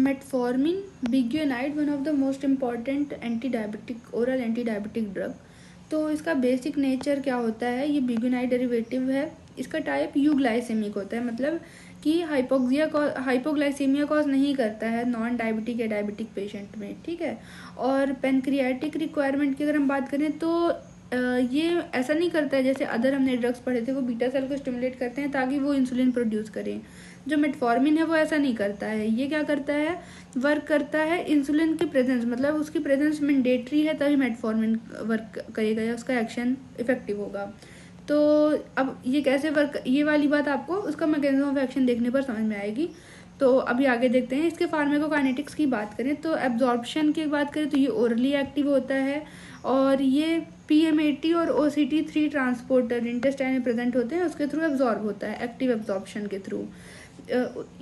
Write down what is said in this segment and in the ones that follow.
Metformin biguanide one of the most important anti diabetic oral anti diabetic drug. तो इसका basic nature क्या होता है, ये बिग्यूनाइड डेरिवेटिव है। इसका टाइप यूग्लाइसेमिक होता है, मतलब कि हाइपोग्लाइसीमिया कॉज नहीं करता है नॉन डायबिटिक या डायबिटिक पेशेंट में, ठीक है। और पेनक्रियाटिक रिक्वायरमेंट की अगर हम बात करें तो ये ऐसा नहीं करता है जैसे अदर हमने ड्रग्स पढ़े थे, वो बीटा सेल को स्टिमुलेट करते हैं ताकि वो इंसुलिन प्रोड्यूस करें। जो मेटफॉर्मिन है वो ऐसा नहीं करता है। ये क्या करता है, वर्क करता है इंसुलिन की प्रेजेंस, मतलब उसकी प्रेजेंस मैंडेटरी है तभी मेटफॉर्मिन वर्क करेगा या उसका एक्शन इफेक्टिव होगा। तो अब ये कैसे वर्क, ये वाली बात आपको उसका मैकेनिज्म ऑफ एक्शन देखने पर समझ में आएगी। तो अभी आगे देखते हैं इसके फार्माकोकाइनेटिक्स की बात करें तो एब्जॉर्प्शन की बात करें तो ये ओरली एक्टिव होता है और ये PMAT और OCT3 ट्रांसपोर्टर इंटेस्टाइन में प्रेजेंट होते हैं, उसके थ्रू एब्जॉर्ब होता है, एक्टिव एब्जॉर्प्शन के थ्रू।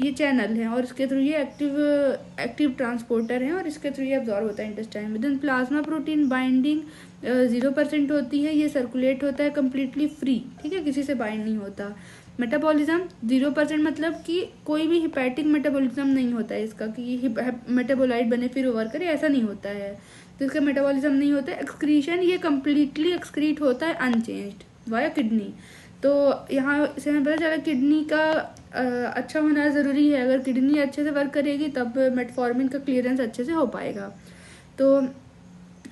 ये चैनल है और इसके थ्रू ये एक्टिव ट्रांसपोर्टर है और इसके थ्रू ये एब्जॉर्ब होता है इंटेस्टाइन में। देन प्लाज्मा प्रोटीन बाइंडिंग 0% होती है, ये सर्कुलेट होता है कम्प्लीटली फ्री, ठीक है, किसी से बाइंड नहीं होता। मेटाबॉलिज्म 0%, मतलब कि कोई भी हिपैटिक मेटाबॉलिज्म नहीं होता है इसका कि मेटाबोलाइट बने फिर ओवर करे, ऐसा नहीं होता है। तो इसका मेटाबॉलिज्म नहीं होता है। एक्सक्रीशन ये कम्प्लीटली एक्सक्रीट होता है अनचेंज्ड वाया किडनी। तो यहाँ से हमें पता चला किडनी का अच्छा होना ज़रूरी है। अगर किडनी अच्छे से वर्क करेगी तब मेटफॉर्मिन का क्लियरेंस अच्छे से हो पाएगा। तो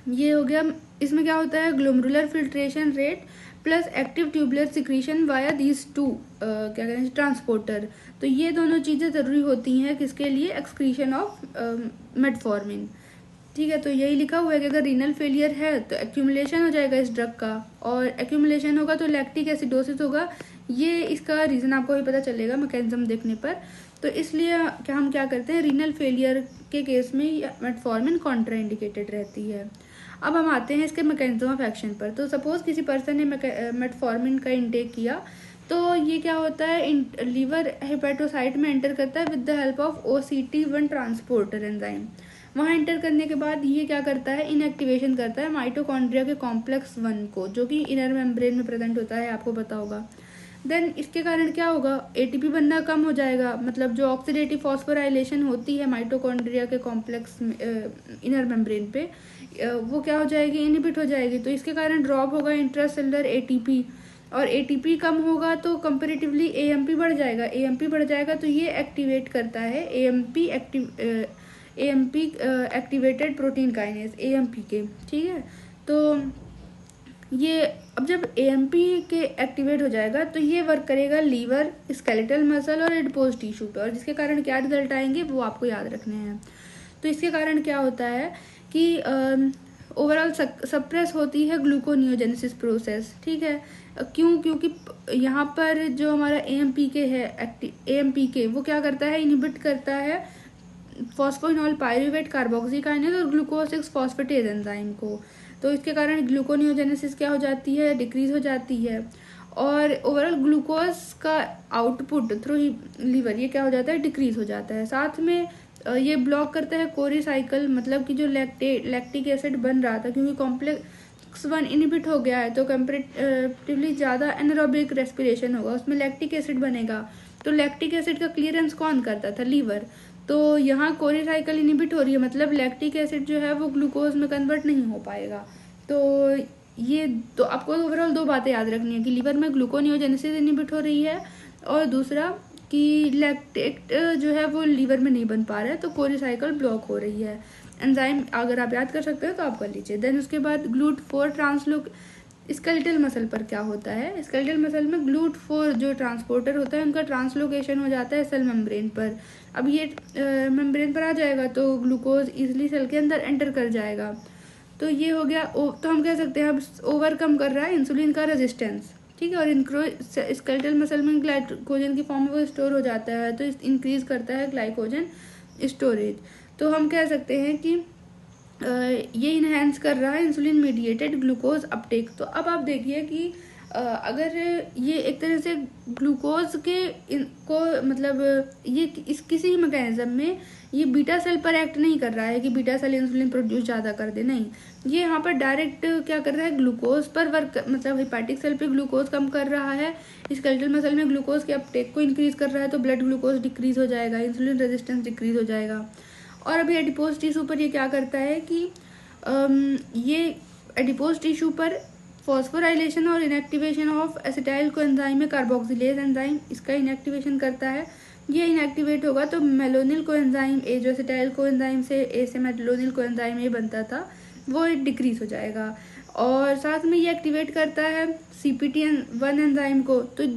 ये हो गया। इसमें क्या होता है, glomerular filtration rate plus active tubular secretion via these two क्या कहते हैं ट्रांसपोर्टर। तो ये दोनों चीज़ें ज़रूरी होती हैं किसके लिए, एक्सक्रीशन ऑफ मेटफॉर्मिन, ठीक है। तो यही लिखा हुआ है कि अगर रीनल फेलियर है तो एक्यूमुलेशन हो जाएगा इस ड्रग का, और एक्यूमुलेशन होगा तो लैक्टिक एसिडोसिस होगा। ये इसका रीज़न आपको भी पता चलेगा मैकेनिज्म देखने पर। तो इसलिए हम क्या करते हैं, रीनल फेलियर के केस में मेटफॉर्मिन कॉन्ट्राइंडिकेटेड रहती है। अब हम आते हैं इसके मैकेनिज्म ऑफ एक्शन पर। तो सपोज किसी पर्सन ने मेटफॉर्मिन का इंटेक किया तो ये क्या होता है, लीवर हेपेटोसाइट में एंटर करता है with the help of OCT1 transporter enzyme. वहाँ एंटर करने के बाद ये क्या करता है, इनएक्टिवेशन करता है माइटोकॉन्ड्रिया के कॉम्प्लेक्स 1 को, जो कि इनर मेम्ब्रेन में प्रेजेंट होता है, आपको पता होगा। देन इसके कारण क्या होगा, ATP बनना कम हो जाएगा, मतलब जो ऑक्सीडेटिव फॉस्फोराइलेशन होती है माइटोकॉन्ड्रिया के कॉम्प्लेक्स इनर मेम्ब्रेन पे, वो क्या हो जाएगी, इनहिबिट हो जाएगी। तो इसके कारण ड्रॉप होगा इंट्रासेलुलर ATP, और ATP कम होगा तो कंपेरेटिवली AMP बढ़ जाएगा। AMP बढ़ जाएगा तो ये एक्टिवेट करता है AMP activated protein kinase, AMP के, ठीक है। तो ये अब जब AMP के एक्टिवेट हो जाएगा तो ये वर्क करेगा लीवर, स्केलेटल मसल और एडिपोज टिश्यू पर, और जिसके कारण क्या रिजल्ट आएंगे वो आपको याद रखने हैं। तो इसके कारण क्या होता है कि ओवरऑल सप्रेस होती है ग्लूकोनियोजेनेसिस प्रोसेस, ठीक है। क्यों, क्योंकि यहाँ पर जो हमारा AMPK है, AMPK वो क्या करता है, इनहिबिट करता है फॉस्फोइनॉल पायरुवेट कार्बोक्सीकाइनेज और ग्लूकोज 6 फॉस्फेटेज एंजाइम को। तो इसके कारण ग्लूकोनियोजेनेसिस क्या हो जाती है, डिक्रीज हो जाती है, और ओवरऑल ग्लूकोज का आउटपुट थ्रू लीवर ये क्या हो जाता है, डिक्रीज हो जाता है। साथ में ये ब्लॉक करता है कोरी साइकिल, मतलब कि जो लैक्टिक एसिड बन रहा था, क्योंकि कॉम्प्लेक्स 1 इनहिबिट हो गया है तो कंपेरेटिवली ज़्यादा एनारोबिक रेस्पिरेशन होगा, उसमें लैक्टिक एसिड बनेगा। तो लैक्टिक एसिड का क्लियरेंस कौन करता था, लीवर। तो यहाँ कोरी साइकिल इनहिबिट हो रही है, मतलब लैक्टिक एसिड जो है वो ग्लूकोज में कन्वर्ट नहीं हो पाएगा। तो ये तो आपको ओवरऑल 2 बातें याद रखनी है कि लीवर में ग्लूकोनियोजेनेसिस इनहिबिट हो रही है, और दूसरा कि लैक्टेट जो है वो लीवर में नहीं बन पा रहा है, तो कोरी साइकिल ब्लॉक हो रही है। एंजाइम अगर आप याद कर सकते हो तो आप कर लीजिए। देन उसके बाद GLUT4 ट्रांसलोक स्केलेटल मसल पर क्या होता है, स्केलेटल मसल में GLUT4 जो ट्रांसपोर्टर होता है उनका ट्रांसलोकेशन हो जाता है सेल मेम्ब्रेन पर। अब ये मेम्ब्रेन पर आ जाएगा तो ग्लूकोज इजिली सेल के अंदर एंटर कर जाएगा। तो ये हो गया। तो हम कह सकते हैं अब ओवरकम कर रहा है इंसुलिन का रेजिस्टेंस, ठीक है। और स्केलेटल मसल में ग्लाइकोजन की फॉर्म में वो स्टोर हो जाता है, तो इंक्रीज करता है ग्लाइकोजन स्टोरेज। तो हम कह सकते हैं कि ये इन्हेंस कर रहा है इंसुलिन मीडिएटेड ग्लूकोज अपटेक। तो अब आप देखिए कि अगर ये एक तरह से ग्लूकोज को मतलब ये किसी भी मैकेनिज्म में ये बीटा सेल पर एक्ट नहीं कर रहा है कि बीटा सेल इंसुलिन प्रोड्यूस ज़्यादा कर दे, नहीं, ये यहाँ पर डायरेक्ट क्या कर रहा है, ग्लूकोज पर वर्क, मतलब हेपेटिक सेल पे ग्लूकोज कम कर रहा है, स्केलेटल मसल में ग्लूकोज के अपटेक को इंक्रीज कर रहा है, तो ब्लड ग्लूकोज डिक्रीज हो जाएगा, इंसुलिन रेजिस्टेंस डिक्रीज हो जाएगा। और अभी एडिपोज टिश्यू पर ये क्या करता है कि ये एडिपोज टिश्यू पर फॉस्फोराइलेशन और इनएक्टिवेशन ऑफ एसिटाइल कोएंजाइम है, कार्बोक्सिलेज एंजाइम, इसका इनएक्टिवेशन करता है। ये इनएक्टिवेट होगा तो मेलोनिल कोएंजाइम ए, जो एसिटाइल कोएंजाइम से ए से मेलोनिल कोएंजाइम ए बनता था, वो डिक्रीज हो जाएगा। और साथ में ये एक्टिवेट करता है CPT1 एंजाइम को। तो ये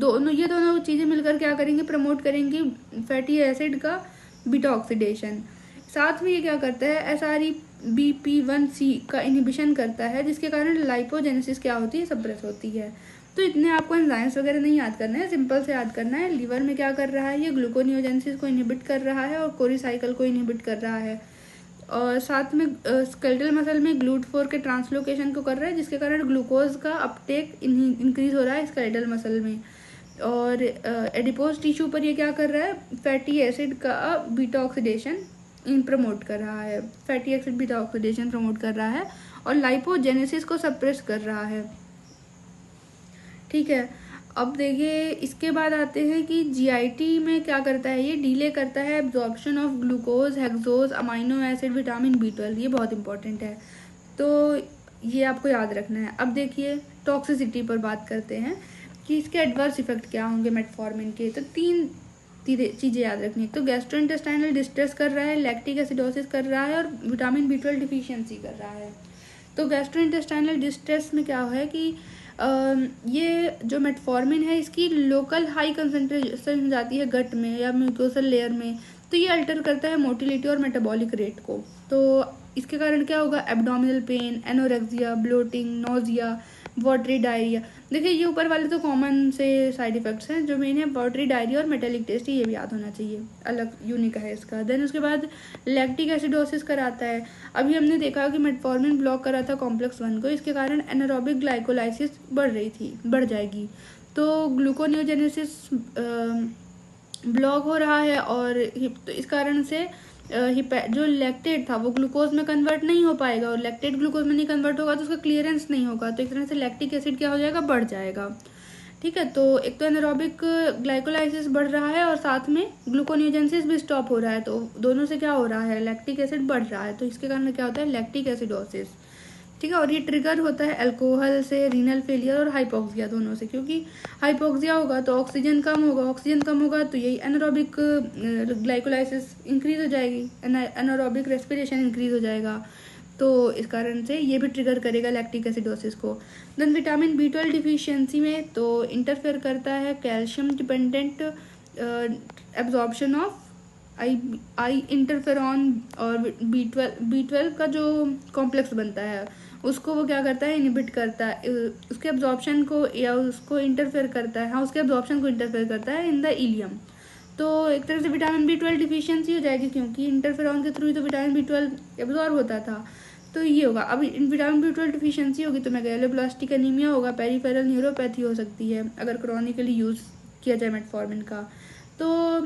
दोनों चीज़ें मिलकर क्या करेंगे, प्रमोट करेंगी फैटी एसिड का बीटा ऑक्सीडेशन। साथ में ये क्या करता है, SREBP1C का इनिबिशन करता है, जिसके कारण लाइपोजेनेसिस क्या होती है, सप्रेस होती है। तो इतने आपको एंजाइम्स वगैरह नहीं याद करना है, सिंपल से याद करना है। लीवर में क्या कर रहा है, ये ग्लूकोनियोजेनेसिस को इनहिबिट कर रहा है और कोरीसाइकिल को इनहिबिट कर रहा है। और साथ में स्केलेटल मसल में GLUT4 के ट्रांसलोकेशन को कर रहा है, जिसके कारण ग्लूकोज का अपटेक इंक्रीज हो रहा है स्केलेटल मसल में। और एडिपोज टिश्यू पर ये क्या कर रहा है, फैटी एसिड का बीटा ऑक्सीडेशन प्रमोट कर रहा है, fatty acid beta oxidation promote कर रहा है और लाइपोजेनेसिस को सप्रेस कर रहा है। ठीक है, अब देखिए इसके बाद आते हैं कि GIT में क्या करता है, ये डिले करता है absorption of glucose, hexose, amino acid, vitamin B12, ये बहुत इंपॉर्टेंट है, तो ये आपको याद रखना है। अब देखिए टॉक्सिसिटी पर बात करते हैं कि इसके एडवर्स इफेक्ट क्या होंगे मेटफॉर्मिन के। तो तीन चीज़ें याद रखनी है। तो गैस्ट्रोइंटेस्टाइनल डिस्ट्रेस कर रहा है, लैक्टिक एसिडोसिस कर रहा है और विटामिन B12 डिफिशियंसी कर रहा है। तो गैस्ट्रोइंटेस्टाइनल डिस्ट्रेस में क्या है कि ये जो मेटफॉर्मिन है इसकी लोकल हाई कंसंट्रेशन जाती है गट में या म्यूकोसल लेयर में, तो ये अल्टर करता है मोटिलिटी और मेटाबॉलिक रेट को। तो इसके कारण क्या होगा, abdominal pain, anorexia, bloating, nausea, watery diarrhoea. देखिए ये ऊपर वाले तो कॉमन से साइड इफेक्ट्स हैं, जो मेन है वाटरी डायरिया और मेटेलिक टेस्ट, ये भी याद होना चाहिए, अलग यूनिक है इसका। देन उसके बाद लैक्टिक एसिडोसिस कराता है। अभी हमने देखा कि मेटफॉर्मिन ब्लॉक करा था कॉम्प्लेक्स 1 को, इसके कारण एनारोबिक ग्लाइकोलाइसिस बढ़ जाएगी, तो ग्लूकोनियोजेनेसिस ब्लॉक हो रहा है और तो इस कारण से जो लैक्टेट था वो ग्लूकोज में कन्वर्ट नहीं हो पाएगा, और लैक्टेट ग्लूकोज में नहीं कन्वर्ट होगा तो उसका क्लियरेंस नहीं होगा, तो एक तरह से लैक्टिक एसिड क्या हो जाएगा, बढ़ जाएगा। ठीक है, तो एक तो एनारोबिक ग्लाइकोलाइसिस बढ़ रहा है और साथ में ग्लूकोनियोजेनेसिस भी स्टॉप हो रहा है, तो दोनों से क्या हो रहा है, लैक्टिक एसिड बढ़ रहा है, तो इसके कारण क्या होता है, लैक्टिक एसिडोसिस। ठीक है, और ये ट्रिगर होता है अल्कोहल से, रीनल फेलियर और हाइपोक्सिया दोनों से, क्योंकि हाइपोक्सिया होगा तो ऑक्सीजन कम होगा तो यही एनारोबिक ग्लाइकोलाइसिस इंक्रीज हो जाएगी, एनारोबिक रेस्पिरेशन इंक्रीज हो जाएगा, तो इस कारण से ये भी ट्रिगर करेगा लैक्टिक एसिडोसिस को। देन विटामिन B12 डिफिशियंसी में तो इंटरफेयर करता है calcium dependent absorption of I interferon, और B12 का जो कॉम्प्लेक्स बनता है उसको वो क्या करता है, इनहिबिट करता है, उसके एब्जॉर्प्शन को या उसको इंटरफेयर करता है, हाँ उसके एब्जॉर्प्शन को इंटरफेयर करता है इन द इलियम। तो एक तरह से विटामिन B12 डिफिशियंसी हो जाएगी, क्योंकि इंटरफेरॉन के थ्रू ही तो विटामिन B12 एब्जॉर्ब होता था, तो ये होगा। अब विटामिन B12 डिफिशियंसी होगी तो मेगालोब्लास्टिक एनीमिया होगा, पेरिफेरल न्यूरोपैथी हो सकती है अगर क्रॉनिकली यूज़ किया जाए मेटफॉर्मिन का। तो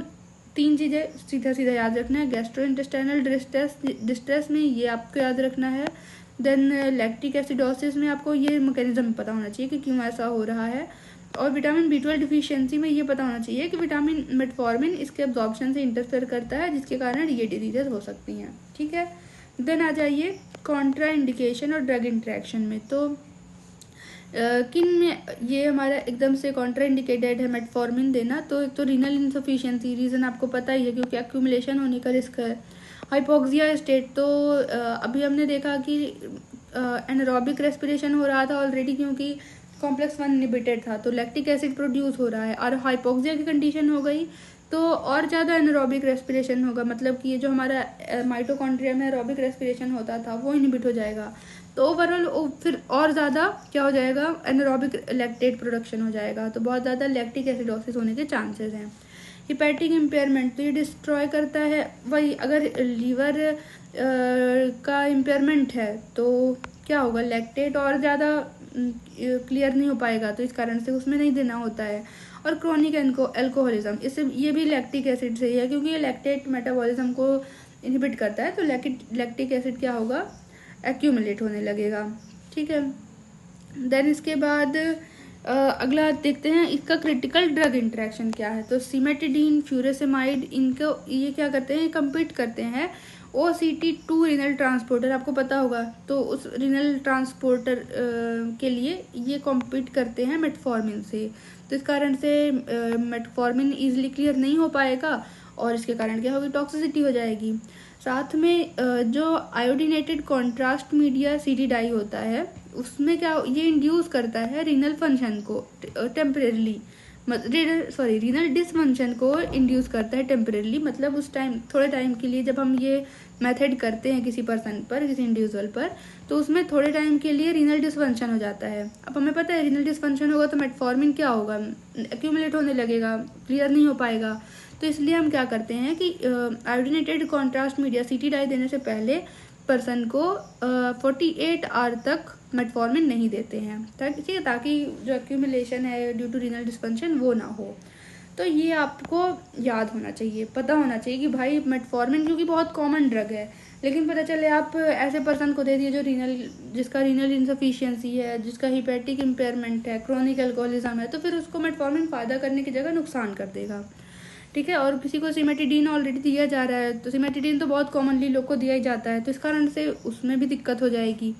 तीन चीज़ें सीधा याद रखना है, गैस्ट्रोइंटेस्टाइनल डिस्ट्रेस में ये आपको याद रखना है। देन लैक्टिक एसिडोसिस में आपको ये मैकेनिज्म पता होना चाहिए कि क्यों ऐसा हो रहा है, और विटामिन B12 डिफिशियंसी में ये पता होना चाहिए कि विटामिन मेटफॉर्मिन इसके एब्जॉर्प्शन से इंटरफेयर करता है, जिसके कारण ये डिजीजेज हो सकती हैं। ठीक है, देन आ जाइए कॉन्ट्रा इंडिकेशन और ड्रग इंट्रैक्शन में। तो किन में ये हमारा एकदम से कॉन्ट्रा इंडिकेटेड है मेटफॉर्मिन देना, तो एक तो रीनल इनसफिशिएंसी, रीज़न आपको पता ही है क्योंकि एक्यूमुलेशन होने का रिस्क है। हाइपोक्सिया स्टेट, तो अभी हमने देखा कि एनारोबिक रेस्पिरेशन हो रहा था ऑलरेडी, क्योंकि कॉम्प्लेक्स 1 इनहिबिटेड था, तो लैक्टिक एसिड प्रोड्यूस हो रहा है, और हाइपोक्सिया की कंडीशन हो गई तो और ज़्यादा एनारोबिक रेस्पिरेशन होगा, मतलब कि ये जो हमारा माइटोकॉन्ड्रिया में एरोबिक रेस्पिरेशन होता था वो इनहिबिट हो जाएगा, तो ओवरऑल फिर और ज़्यादा क्या हो जाएगा, एनारोबिक लैक्टेट प्रोडक्शन हो जाएगा, तो बहुत ज़्यादा लैक्टिक एसिडोसिस होने के चांसेस हैं। हिपैटिक इम्पेयरमेंट, तो ये डिस्ट्रॉय करता है, वही अगर लीवर का इम्पेयरमेंट है तो क्या होगा, लैक्टेट और ज़्यादा क्लियर नहीं हो पाएगा, तो इस कारण से उसमें नहीं देना होता है। और क्रोनिक एल्कोहलिज्म, इससे ये भी लैक्टिक एसिड से ही है, क्योंकि ये लैक्टेट मेटाबॉलिज्म को इनहिबिट करता है, तो लैक्टिक एसिड क्या होगा, एक्यूमुलेट होने लगेगा। ठीक है, देन इसके बाद अगला देखते हैं इसका क्रिटिकल ड्रग इंटरेक्शन क्या है। तो सिमेटिडीन, फ्यूरेसेमाइड, इनको ये क्या करते हैं, कम्पीट करते हैं OCT2 रीनल ट्रांसपोर्टर आपको पता होगा, तो उस रीनल ट्रांसपोर्टर के लिए ये कॉम्पीट करते हैं मेटफॉर्मिन से। तो इस कारण से मेटफॉर्मिन ईजिली क्लियर नहीं हो पाएगा और इसके कारण क्या होगी, टॉक्सिसिटी हो जाएगी। साथ में जो iodinated contrast media CD dye होता है, उसमें क्या ये इंड्यूस करता है रीनल फंक्शन को टेम्परेरली, रीनल डिसफंक्शन को इंड्यूस करता है टेम्परेरली। मतलब उस टाइम, थोड़े टाइम के लिए जब हम ये मेथड करते हैं किसी पर्सन पर, किसी इंडिविजुअल पर, तो उसमें थोड़े टाइम के लिए रीनल डिसफंक्शन हो जाता है। अब हमें पता है रीनल डिसफंक्शन होगा तो मेटफॉर्मिन क्या होगा, एक्यूमुलेट होने लगेगा, क्लियर नहीं हो पाएगा। तो इसलिए हम क्या करते हैं कि आयोडीनेटेड कॉन्ट्रास्ट मीडिया सीटी डाई देने से पहले पर्सन को 48 आवर तक मेटफॉर्मिन नहीं देते हैं, ताकि जो एक्यूमुलेशन है ड्यू टू रीनल डिसफंक्शन वो ना हो। तो ये आपको याद होना चाहिए, पता होना चाहिए कि भाई मेटफॉर्मिन क्योंकि बहुत कॉमन ड्रग है, लेकिन पता चले आप ऐसे पर्सन को दे दिए जिसका रीनल इनसफिशियंसी है, जिसका हिपैटिक इम्पेयरमेंट है, क्रोनिक अल्कोहलिज्म है, तो फिर उसको मेटफॉर्मिन फ़ायदा करने की जगह नुकसान कर देगा। ठीक है। और किसी को सिमेटिडीन ऑलरेडी दिया जा रहा है, तो सिमेटिडीन तो बहुत कॉमनली लोग को दिया ही जाता है, तो इस कारण से उसमें भी दिक्कत हो जाएगी।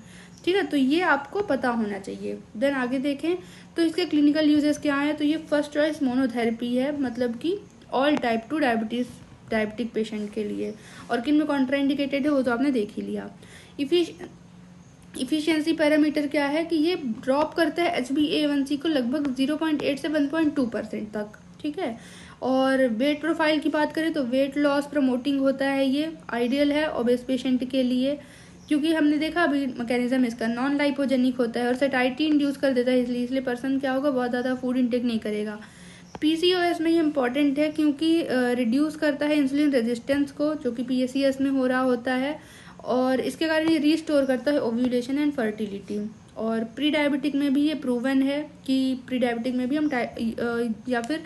ठीक है, तो ये आपको पता होना चाहिए। देन आगे देखें तो इसके क्लिनिकल यूजेस क्या है। तो ये फर्स्ट चॉइस मोनोथेरेपी है, मतलब कि ऑल टाइप 2 डायबिटिक पेशेंट के लिए। और किन में कॉन्ट्राइंडिकेटेड है वो तो आपने देख ही लिया। इफिशियंसी पैरामीटर क्या है कि ये ड्रॉप करता है HbA1c को लगभग 0.8 से 1.2% तक। ठीक है। और वेट प्रोफाइल की बात करें तो वेट लॉस प्रमोटिंग होता है, ये आइडियल है ओबेस पेशेंट के लिए, क्योंकि हमने देखा अभी मैकेनिज्म इसका नॉन लाइपोजेनिक होता है और सेटाइटी इंड्यूस कर देता है, इसलिए पर्सन क्या होगा, बहुत ज़्यादा फूड इंटेक नहीं करेगा। PCOS में ये इंपॉर्टेंट है क्योंकि रिड्यूस करता है इंसुलिन रेजिस्टेंस को, जो कि PCOS में हो रहा होता है, और इसके कारण ये रीस्टोर करता है ओव्यूलेशन एंड फर्टिलिटी। और प्री डायबिटिक में भी ये प्रूवन है कि प्री डायबिटिक में भी हम या फिर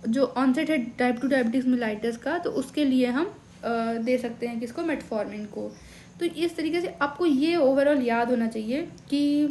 जो ऑनसेट है टाइप 2 डायबिटीज मेलाइटस का, तो उसके लिए हम दे सकते हैं किसको, मेटफॉर्मिन को। तो इस तरीके से आपको ये ओवरऑल याद होना चाहिए कि